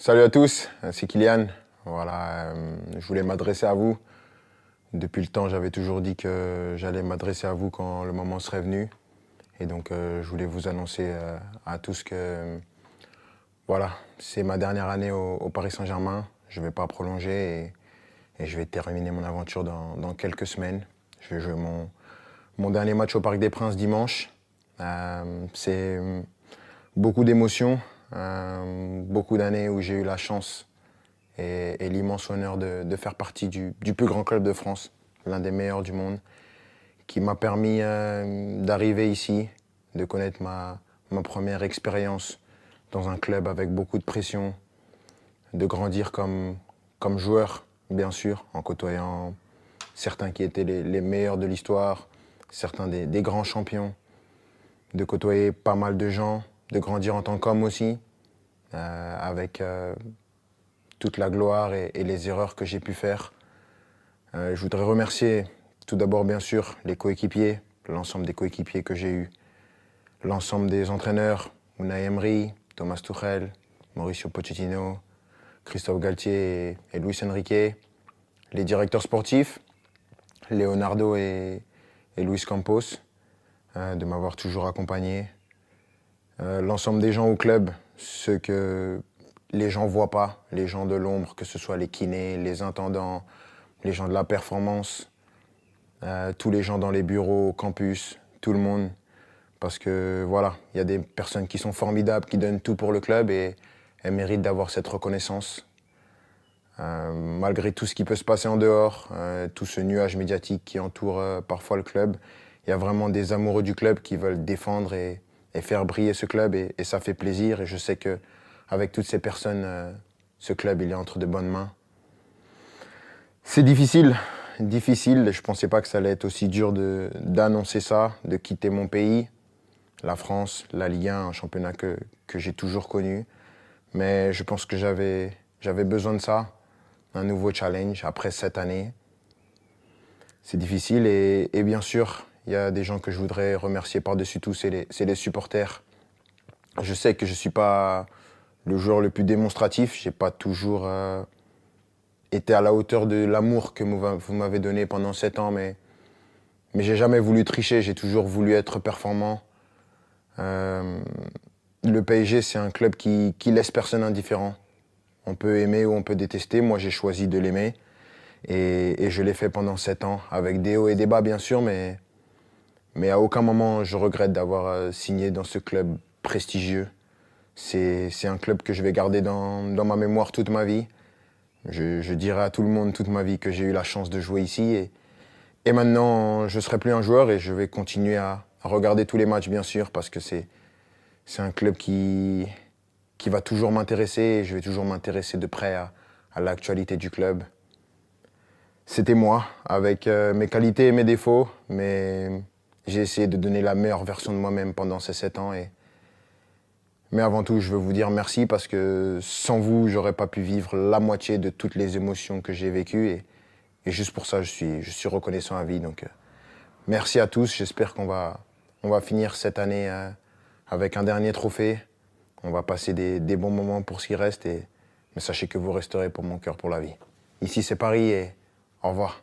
Salut à tous, c'est Kylian. Voilà, je voulais m'adresser à vous. Depuis le temps, j'avais toujours dit que j'allais m'adresser à vous quand le moment serait venu. Et donc, je voulais vous annoncer à tous que voilà, c'est ma dernière année au Paris Saint-Germain. Je ne vais pas prolonger et je vais terminer mon aventure dans quelques semaines. Je vais jouer mon dernier match au Parc des Princes dimanche. C'est beaucoup d'émotions, beaucoup d'années où j'ai eu la chance et l'immense honneur de faire partie du plus grand club de France, l'un des meilleurs du monde, qui m'a permis d'arriver ici, de connaître ma première expérience dans un club avec beaucoup de pression, de grandir comme joueur, bien sûr, en côtoyant certains qui étaient les meilleurs de l'histoire, certains des grands champions, de côtoyer pas mal de gens, de grandir en tant qu'homme aussi, avec toute la gloire et les erreurs que j'ai pu faire. Je voudrais remercier tout d'abord, bien sûr, les coéquipiers, l'ensemble des coéquipiers que j'ai eus, l'ensemble des entraîneurs, Unai Emery, Thomas Tuchel, Mauricio Pochettino, Christophe Galtier et Luis Enrique, les directeurs sportifs, Leonardo et Luis Campos, de m'avoir toujours accompagné, l'ensemble des gens au club, ceux que les gens ne voient pas, les gens de l'ombre, que ce soit les kinés, les intendants, les gens de la performance, tous les gens dans les bureaux, au campus, tout le monde. Parce que voilà, il y a des personnes qui sont formidables, qui donnent tout pour le club et elles méritent d'avoir cette reconnaissance. Malgré tout ce qui peut se passer en dehors, tout ce nuage médiatique qui entoure parfois le club, il y a vraiment des amoureux du club qui veulent défendre et faire briller ce club et ça fait plaisir. Et je sais qu'avec toutes ces personnes, ce club il est entre de bonnes mains. C'est difficile. Je ne pensais pas que ça allait être aussi dur d'annoncer ça, de quitter mon pays, la France, la Ligue 1, un championnat que j'ai toujours connu. Mais je pense que j'avais besoin de ça, un nouveau challenge après 7 années. C'est difficile et bien sûr, il y a des gens que je voudrais remercier par-dessus tout, c'est les supporters. Je sais que je ne suis pas le joueur le plus démonstratif, je n'ai pas toujours été à la hauteur de l'amour que vous m'avez donné pendant 7 ans, mais j'ai jamais voulu tricher, j'ai toujours voulu être performant. Le PSG, c'est un club qui laisse personne indifférent. On peut aimer ou on peut détester, moi j'ai choisi de l'aimer et je l'ai fait pendant 7 ans, avec des hauts et des bas bien sûr, mais à aucun moment je regrette d'avoir signé dans ce club prestigieux. C'est un club que je vais garder dans ma mémoire toute ma vie. Je dirai à tout le monde toute ma vie que j'ai eu la chance de jouer ici. Et maintenant, je ne serai plus un joueur et je vais continuer à regarder tous les matchs, bien sûr, parce que c'est un club qui va toujours m'intéresser et je vais toujours m'intéresser de près à l'actualité du club. C'était moi, avec mes qualités et mes défauts, mais j'ai essayé de donner la meilleure version de moi-même pendant ces 7 ans. Mais avant tout, je veux vous dire merci parce que sans vous, j'aurais pas pu vivre la moitié de toutes les émotions que j'ai vécues. Et juste pour ça, je suis reconnaissant à vie. Donc, merci à tous. J'espère qu'on va finir cette année avec un dernier trophée. On va passer des bons moments pour ce qui reste. Mais sachez que vous resterez pour mon cœur pour la vie. Ici, c'est Paris et au revoir.